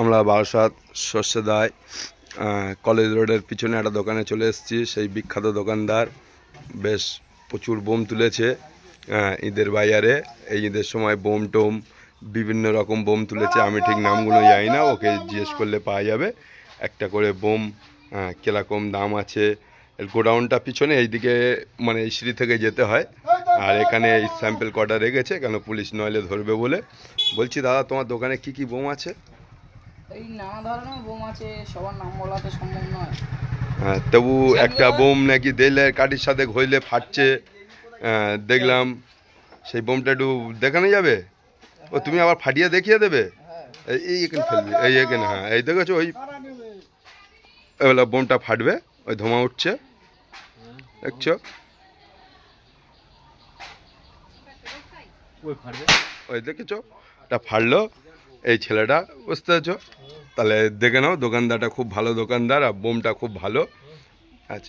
আমরা বারাসাত সর্ষেদায় কলেজ রোডের পিছনে একটা দোকানে চলে এসেছি। সেই বিখ্যাত দোকানদার বেশ প্রচুর বোম তুলেছে ঈদের বাজারে। এই ঈদের সময় বোম টোম বিভিন্ন রকম বোম তুলেছে, আমি ঠিক নামগুলো জানি না, ওকে জিজ্ঞেস করলে পাওয়া যাবে। একটা করে বোম কীরকম দাম আছে। এর গোডাউনটা পিছনে, এইদিকে মানে এই সিঁড়ি থেকে যেতে হয়। আর এখানে এই স্যাম্পেল কটা রেখেছে, কেন পুলিশ নইলে ধরবে বলে। বলছি দাদা, তোমার দোকানে কি কি বোম আছে? এই নানা ধরনের বোম আছে, সবার নাম বলা তো সম্ভব নয়। হ্যাঁ, তবু একটা বোম নাকি দেলের কাঠির সাথে ঘইলে ফাটছে দেখলাম। সেই বোমটা একটু দেখানো যাবে? ও তুমি আবার ফাটিয়ে দেখিয়ে দেবে? এই এখানে ফেলবি, এই এখানে, হ্যাঁ এই দেখেছো, ওই এবেলা বোমটা ফাটবে, ওই ধোঁয়া উঠছে, দেখছো? ওই দেখেছো, এটা ফাটলো। এই ছেলেটা, বুঝতে পারছো? তাহলে দেখে নাও, দোকানদারটা খুব ভালো দোকানদার আর বোমটা খুব ভালো। আচ্ছা।